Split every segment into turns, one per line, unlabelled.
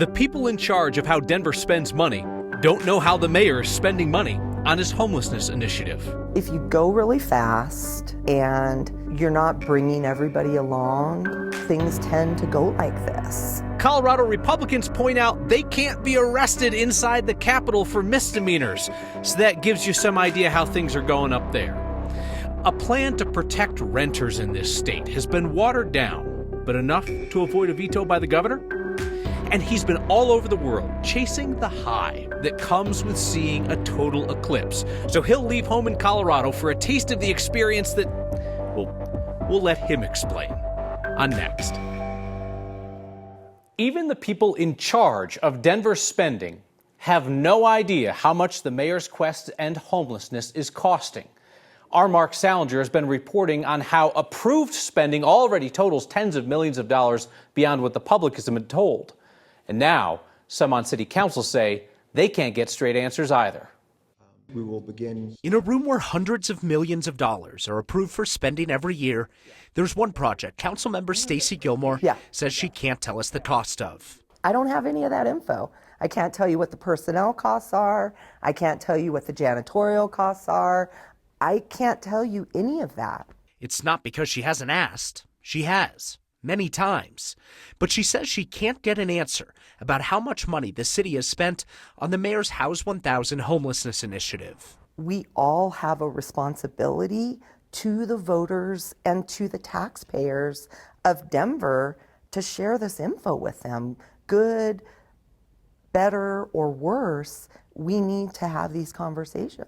The people in charge of how Denver spends money don't know how the mayor is spending money on his homelessness initiative.
If you go really fast and you're not bringing everybody along, things tend to go like this.
Colorado Republicans point out they can't be arrested inside the Capitol for misdemeanors, so that gives you some idea how things are going up there. A plan to protect renters in this state has been watered down, but enough to avoid a veto by the governor? And he's been all over the world chasing the high that comes with seeing a total eclipse. So he'll leave home in Colorado for a taste of the experience that, well, we'll let him explain on Next. Even the people in charge of Denver's spending have no idea how much the mayor's quest to end homelessness is costing. Our Mark Salinger has been reporting on how approved spending already totals tens of millions of dollars beyond what the public has been told. And now, some on city council say they can't get straight answers either.
We will begin.
In a room where hundreds of millions of dollars are approved for spending every year, there's one project Councilmember Stacey Gilmore says she can't tell us the cost of.
I don't have any of that info. I can't tell you what the personnel costs are. I can't tell you what the janitorial costs are. I can't tell you any of that.
It's not because she hasn't asked. She has. Many times. But she says she can't get an answer about how much money the city has spent on the mayor's House 1000 homelessness initiative.
We all have a responsibility to the voters and to the taxpayers of Denver to share this info with them. Good, better, or worse, we need to have these conversations.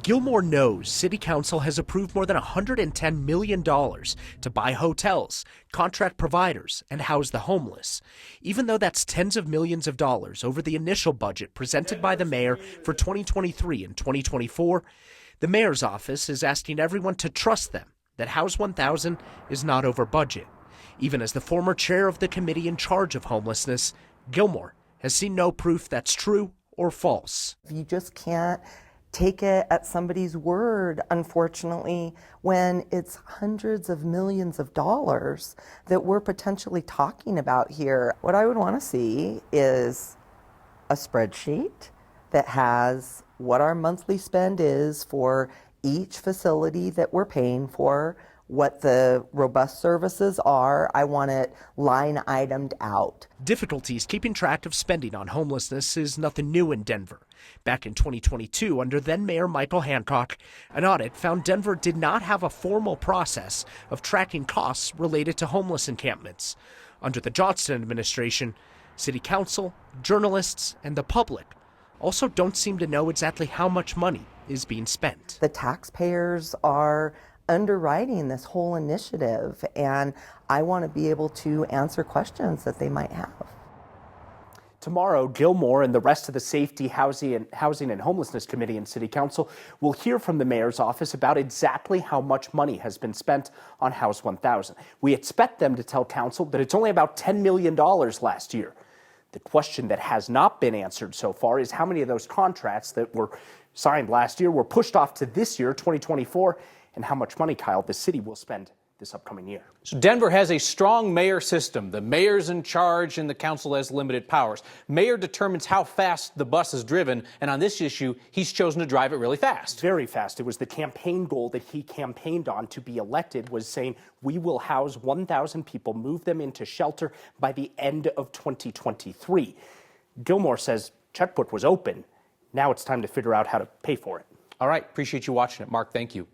Gilmore knows City Council has approved more than $110 million to buy hotels, contract providers, and house the homeless. Even though that's tens of millions of dollars over the initial budget presented by the mayor for 2023 and 2024, the mayor's office is asking everyone to trust them that House 1000 is not over budget. Even as the former chair of the committee in charge of homelessness, Gilmore has seen no proof that's true or false.
You just can't take it at somebody's word, unfortunately, when it's hundreds of millions of dollars that we're potentially talking about here. What I would want to see is a spreadsheet that has what our monthly spend is for each facility that we're paying for, what the robust services are. I want it line itemed out.
Difficulties keeping track of spending on homelessness is nothing new in Denver. Back in 2022, under then-Mayor Michael Hancock, an audit found Denver did not have a formal process of tracking costs related to homeless encampments. Under the Johnston administration, City Council, journalists, and the public also don't seem to know exactly how much money is being spent.
The taxpayers are underwriting this whole initiative, and I want to be able to answer questions that they might have.
Tomorrow, Gilmore and the rest of the Safety, Housing, and Homelessness Committee in City Council will hear from the mayor's office about exactly how much money has been spent on House 1000. We expect them to tell council that it's only about $10 million last year. The question that has not been answered so far is how many of those contracts that were signed last year were pushed off to this year, 2024, and how much money, Kyle, the city will spend this upcoming year.
So Denver has a strong mayor system. The mayor's in charge and the council has limited powers. Mayor determines how fast the bus is driven, and on this issue, he's chosen to drive it really fast.
Very fast. It was the campaign goal that he campaigned on to be elected, was saying we will house 1,000 people, move them into shelter by the end of 2023. Gilmore says checkbook was open. Now it's time to figure out how to pay for it.
All right. Appreciate you watching it, Mark. Thank you.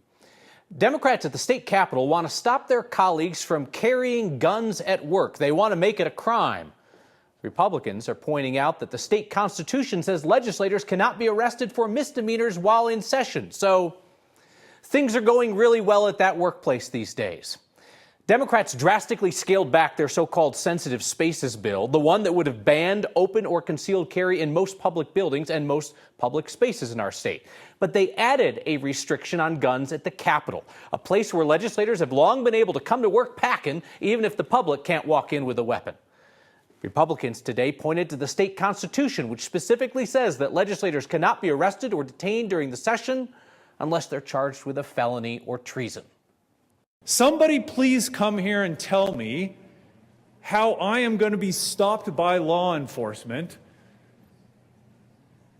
Democrats at the state capitol want to stop their colleagues from carrying guns at work. They want to make it a crime. Republicans are pointing out that the state constitution says legislators cannot be arrested for misdemeanors while in session. So things are going really well at that workplace these days. Democrats drastically scaled back their so-called sensitive spaces bill, the one that would have banned open or concealed carry in most public buildings and most public spaces in our state. But they added a restriction on guns at the Capitol, a place where legislators have long been able to come to work packing, even if the public can't walk in with a weapon. Republicans today pointed to the state constitution, which specifically says that legislators cannot be arrested or detained during the session unless they're charged with a felony or treason.
Somebody please come here and tell me how I am going to be stopped by law enforcement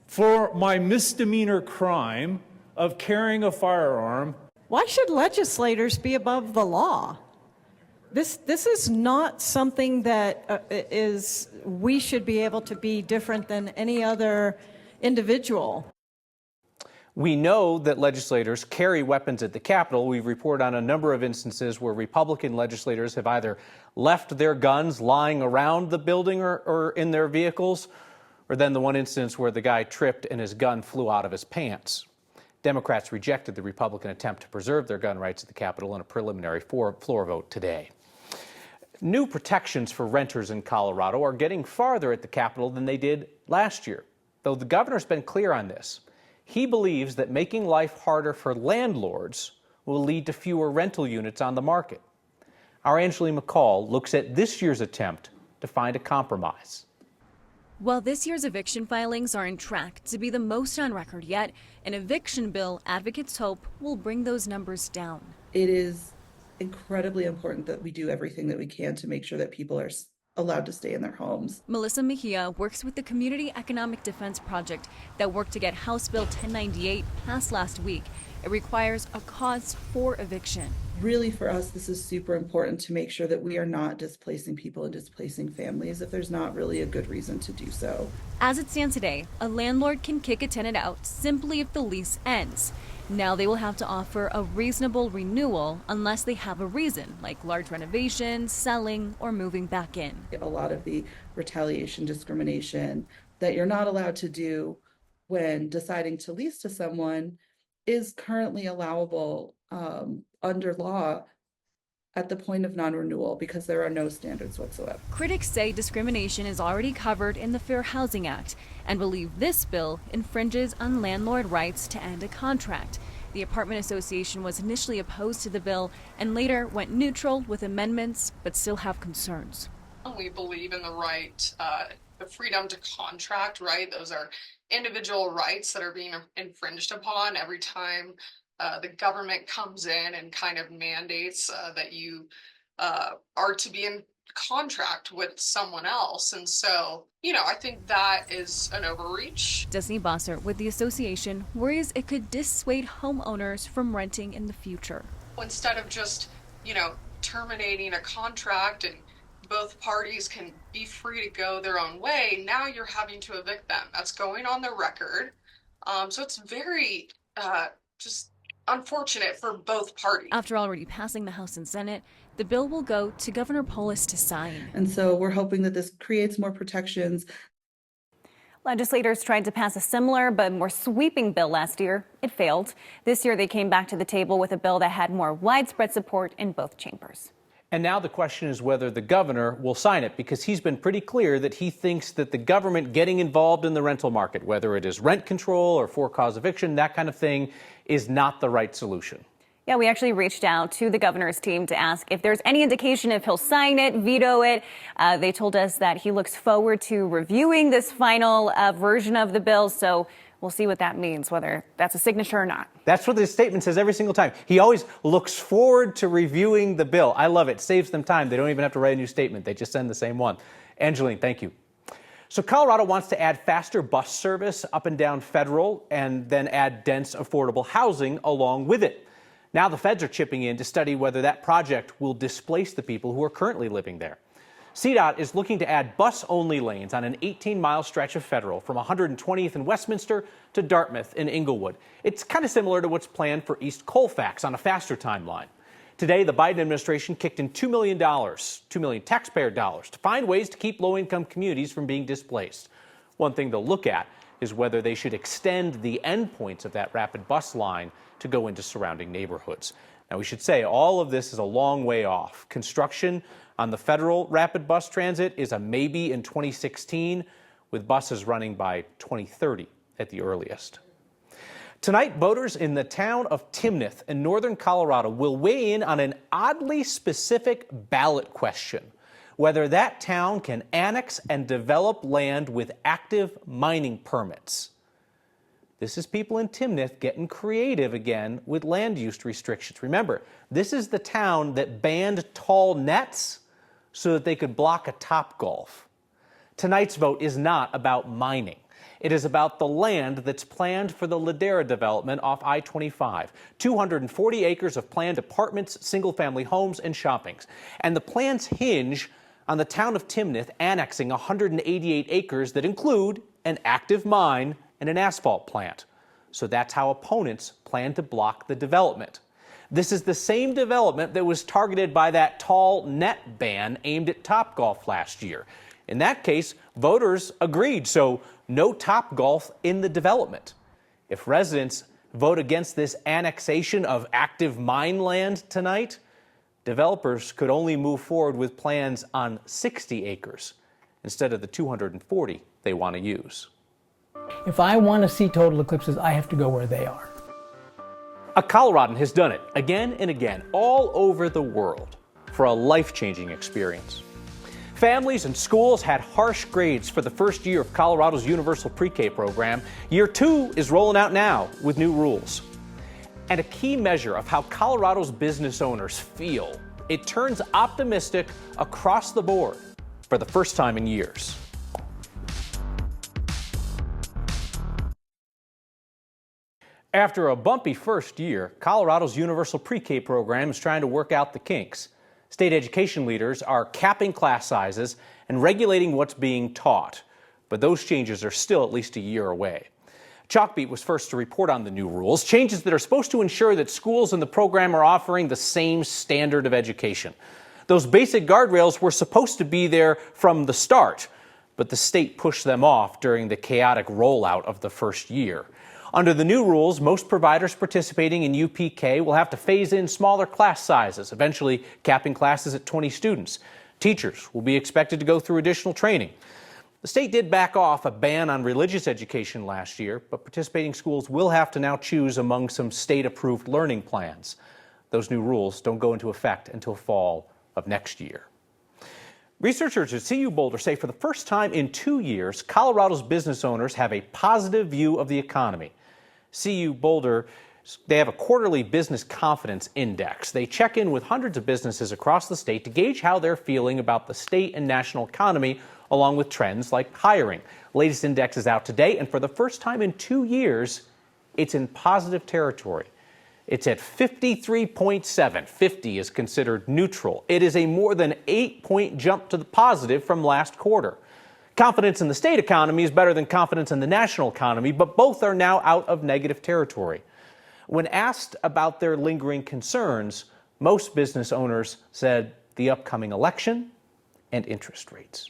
for my misdemeanor crime of carrying a firearm.
Why should legislators be above the law? This is not something that we should be able to be different than any other individual.
We know that legislators carry weapons at the Capitol. We've reported on a number of instances where Republican legislators have either left their guns lying around the building or in their vehicles, or then the one instance where the guy tripped and his gun flew out of his pants. Democrats rejected the Republican attempt to preserve their gun rights at the Capitol in a preliminary floor vote today. New protections for renters in Colorado are getting farther at the Capitol than they did last year, though the governor's been clear on this. He believes that making life harder for landlords will lead to fewer rental units on the market. Our Angeline McCall looks at this year's attempt to find a compromise.
While this year's eviction filings are on track to be the most on record yet, an eviction bill advocates hope will bring those numbers down.
It is incredibly important that we do everything that we can to make sure that people are allowed to stay in their homes.
Melissa Mejia works with the Community Economic Defense Project that worked to get House Bill 1098 passed last week. It requires a cause for eviction.
Really, for us, this is super important to make sure that we are not displacing people and displacing families if there's not really a good reason to do so.
As it stands today, a landlord can kick a tenant out simply if the lease ends. Now they will have to offer a reasonable renewal unless they have a reason, like large renovations, selling, or moving back in.
A lot of the retaliation, discrimination that you're not allowed to do when deciding to lease to someone is currently allowable under law at the point of non-renewal because there are no standards whatsoever.
Critics say discrimination is already covered in the Fair Housing Act and believe this bill infringes on landlord rights to end a contract. The Apartment Association was initially opposed to the bill and later went neutral with amendments, but still have concerns.
We believe in the right, the freedom to contract, right? Those are individual rights that are being infringed upon every time the government comes in and kind of mandates that you are to be in contract with someone else. And so, I think that is an overreach.
Destiny Bosser with the association worries it could dissuade homeowners from renting in the future.
Instead of just, terminating a contract and both parties can be free to go their own way, now you're having to evict them. That's going on the record. So it's very just unfortunate for both parties.
After already passing the House and Senate, the bill will go to Governor Polis to sign.
And so we're hoping that this creates more protections.
Legislators tried to pass a similar but more sweeping bill last year. It failed. This year they came back to the table with a bill that had more widespread support in both chambers.
And now the question is whether the governor will sign it, because he's been pretty clear that he thinks that the government getting involved in the rental market, whether it is rent control or for-cause eviction, that kind of thing, is not the right solution.
Yeah, we actually reached out to the governor's team to ask if there's any indication if he'll sign it, veto it. They told us that he looks forward to reviewing this final version of the bill. So we'll see what that means, whether that's a signature or not.
That's what this statement says every single time. He always looks forward to reviewing the bill. I love it. Saves them time. They don't even have to write a new statement. They just send the same one. Angeline, thank you. So Colorado wants to add faster bus service up and down Federal and then add dense, affordable housing along with it. Now the feds are chipping in to study whether that project will displace the people who are currently living there. CDOT is looking to add bus-only lanes on an 18-mile stretch of Federal from 120th in Westminster to Dartmouth in Inglewood. It's kind of similar to what's planned for East Colfax on a faster timeline. Today, the Biden administration kicked in $2 million taxpayer dollars, to find ways to keep low-income communities from being displaced. One thing they'll look at is whether they should extend the endpoints of that rapid bus line to go into surrounding neighborhoods. Now, we should say all of this is a long way off. Construction on the Federal rapid bus transit is a maybe in 2016, with buses running by 2030 at the earliest. Tonight, voters in the town of Timnath in northern Colorado will weigh in on an oddly specific ballot question: whether that town can annex and develop land with active mining permits. This is people in Timnath getting creative again with land use restrictions. Remember, this is the town that banned tall nets so that they could block a Topgolf. Tonight's vote is not about mining. It is about the land that's planned for the Ladera development off I-25. 240 acres of planned apartments, single-family homes, and shoppings. And the plans hinge on the town of Timnath annexing 188 acres that include an active mine and an asphalt plant. So that's how opponents plan to block the development. This is the same development that was targeted by that tall net ban aimed at Topgolf last year. In that case, voters agreed, so no Topgolf in the development. If residents vote against this annexation of active mine land tonight, developers could only move forward with plans on 60 acres instead of the 240 they want to use.
If I want to see total eclipses, I have to go where they are.
A Coloradan has done it again and again all over the world for a life-changing experience. Families and schools had harsh grades for the first year of Colorado's universal pre-K program. Year 2 is rolling out now with new rules. And a key measure of how Colorado's business owners feel, it turns optimistic across the board for the first time in years. After a bumpy first year, Colorado's universal pre-K program is trying to work out the kinks. State education leaders are capping class sizes and regulating what's being taught, but those changes are still at least a year away. Chalkbeat was first to report on the new rules, changes that are supposed to ensure that schools in the program are offering the same standard of education. Those basic guardrails were supposed to be there from the start, but the state pushed them off during the chaotic rollout of the first year. Under the new rules, most providers participating in UPK will have to phase in smaller class sizes, eventually capping classes at 20 students. Teachers will be expected to go through additional training. The state did back off a ban on religious education last year, but participating schools will have to now choose among some state-approved learning plans. Those new rules don't go into effect until fall of next year. Researchers at CU Boulder say for the first time in 2 years, Colorado's business owners have a positive view of the economy. CU Boulder, they have a quarterly business confidence index. They check in with hundreds of businesses across the state to gauge how they're feeling about the state and national economy, along with trends like hiring. Latest index is out today, and for the first time in 2 years, it's in positive territory. It's at 53.7. 50 is considered neutral. It is a more than 8-point jump to the positive from last quarter. Confidence in the state economy is better than confidence in the national economy, but both are now out of negative territory. When asked about their lingering concerns, most business owners said the upcoming election and interest rates.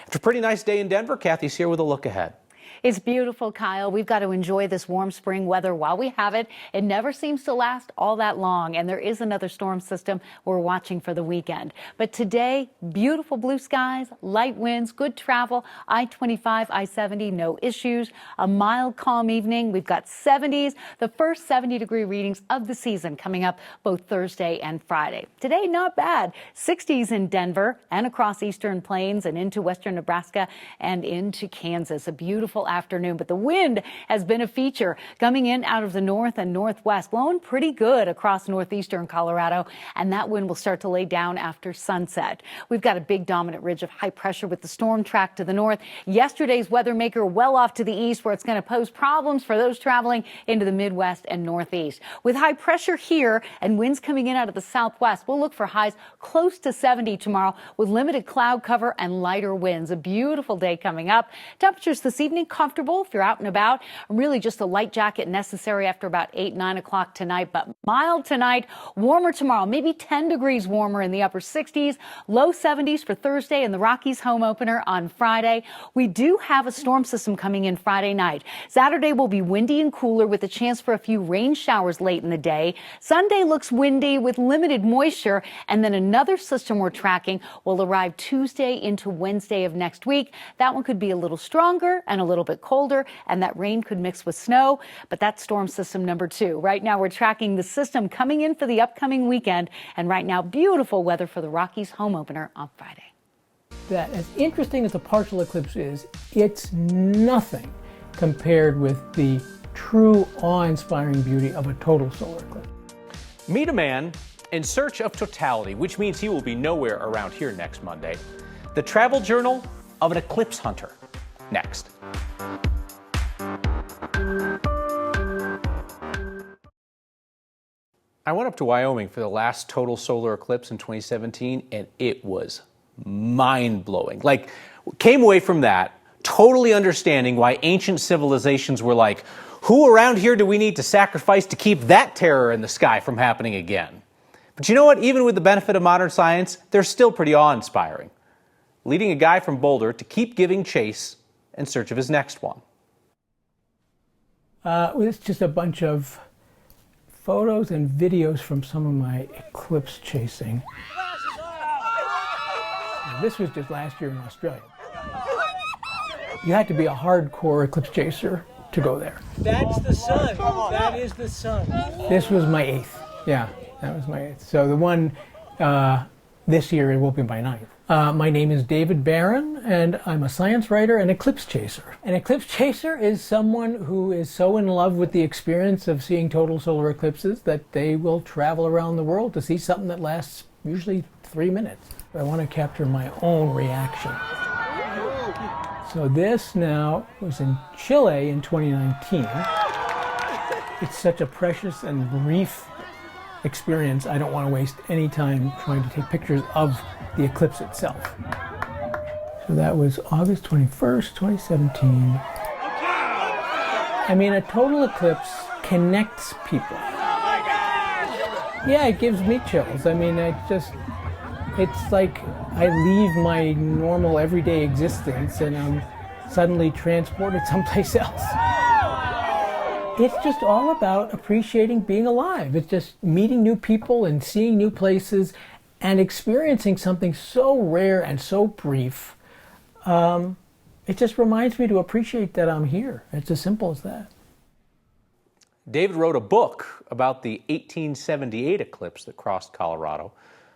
After a pretty nice day in Denver, Kathy's here with a look ahead.
It's beautiful, Kyle. We've got to enjoy this warm spring weather while we have it. It never seems to last all that long, and there is another storm system we're watching for the weekend. But today, beautiful blue skies, light winds, good travel, I-25, I-70, no issues. A mild, calm evening. We've got 70s, the first 70-degree readings of the season coming up both Thursday and Friday. Today, not bad. 60s in Denver and across eastern plains and into western Nebraska and into Kansas. A beautiful afternoon, but the wind has been a feature coming in out of the north and northwest, blowing pretty good across northeastern Colorado, and that wind will start to lay down after sunset. We've got a big dominant ridge of high pressure with the storm track to the north. Yesterday's weather maker well off to the east, where it's going to pose problems for those traveling into the Midwest and Northeast. With high pressure here and winds coming in out of the southwest, we'll look for highs close to 70 tomorrow with limited cloud cover and lighter winds. A beautiful day coming up. Temperatures this evening comfortable if you're out and about. Really just a light jacket necessary after about 8, 9 o'clock tonight, but mild tonight, warmer tomorrow, maybe 10 degrees warmer in the upper 60s, low 70s for Thursday and the Rockies home opener on Friday. We do have a storm system coming in Friday night. Saturday will be windy and cooler with a chance for a few rain showers late in the day. Sunday looks windy with limited moisture, and then another system we're tracking will arrive Tuesday into Wednesday of next week. That one could be a little stronger and a little bit colder, and that rain could mix with snow, but that's storm system number 2. Right now we're tracking the system coming in for the upcoming weekend, and right now beautiful weather for the Rockies home opener on Friday.
That as interesting as a partial eclipse is, it's nothing compared with the true awe-inspiring beauty of a total solar eclipse.
Meet a man In search of totality, which means he will be nowhere around here next Monday. The travel journal of an eclipse hunter. Next. I went up to Wyoming for the last total solar eclipse in 2017, and it was mind-blowing. Like, came away from that totally understanding why ancient civilizations were like, who around here do we need to sacrifice to keep that terror in the sky from happening again? But you know what? Even with the benefit of modern science, they're still pretty awe-inspiring. Leading a guy from Boulder to keep giving chase in search of his next one.
It's just a bunch of photos and videos from some of my eclipse chasing. This was just last year in Australia. You had to be a hardcore eclipse chaser to go there.
That's the sun. That is the sun.
This was my 8th. Yeah, that was my 8th. So the one this year, it will be my 9th. My name is David Barron, and I'm a science writer and eclipse chaser. An eclipse chaser is someone who is so in love with the experience of seeing total solar eclipses that they will travel around the world to see something that lasts usually 3 minutes. I want to capture my own reaction. So this now was in Chile in 2019. It's such a precious and brief experience. I don't want to waste any time trying to take pictures of the eclipse itself. So that was August 21st, 2017. I mean, a total eclipse connects people. Yeah, it gives me chills. I mean, it's like I leave my normal everyday existence and I'm suddenly transported someplace else. It's just all about appreciating being alive. It's just meeting new people and seeing new places and experiencing something so rare and so brief. It just reminds me to appreciate that I'm here. It's as simple as that.
David wrote a book about the 1878 eclipse that crossed Colorado.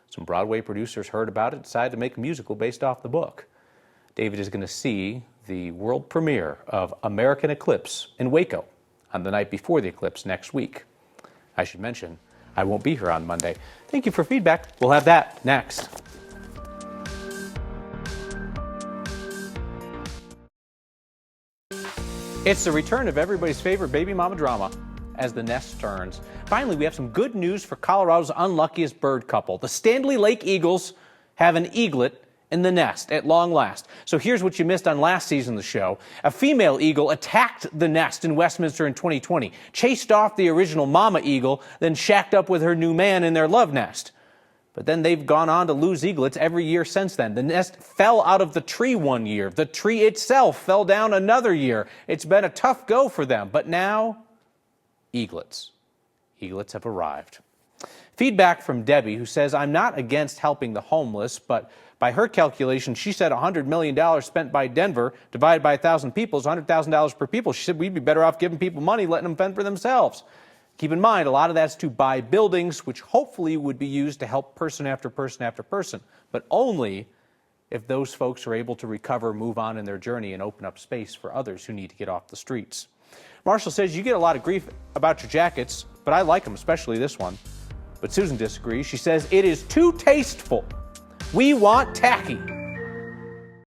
Some Broadway producers heard about it, decided to make a musical based off the book. David is going to see the world premiere of American Eclipse in Waco on the night before the eclipse next week. I should mention, I won't be here on Monday. Thank you for feedback. We'll have that next. It's the return of everybody's favorite baby mama drama as the nest turns. Finally, we have some good news for Colorado's unluckiest bird couple. The Stanley Lake Eagles have an eaglet in the nest at long last. So here's what you missed on last season of the show. A female eagle attacked the nest in Westminster in 2020, chased off the original mama eagle, then shacked up with her new man in their love nest. But then they've gone on to lose eaglets every year since then. The nest fell out of the tree one year. The tree itself fell down another year. It's been a tough go for them. But now, eaglets. Eaglets have arrived. Feedback from Debbie, who says, I'm not against helping the homeless, but by her calculation, she said $100 million spent by Denver divided by 1,000 people is $100,000 per people. She said we'd be better off giving people money, letting them fend for themselves. Keep in mind, a lot of that's to buy buildings, which hopefully would be used to help person after person after person, but only if those folks are able to recover, move on in their journey, and open up space for others who need to get off the streets. Marshall says you get a lot of grief about your jackets, but I like them, especially this one. But Susan disagrees. She says it is too tasteful. We want tacky.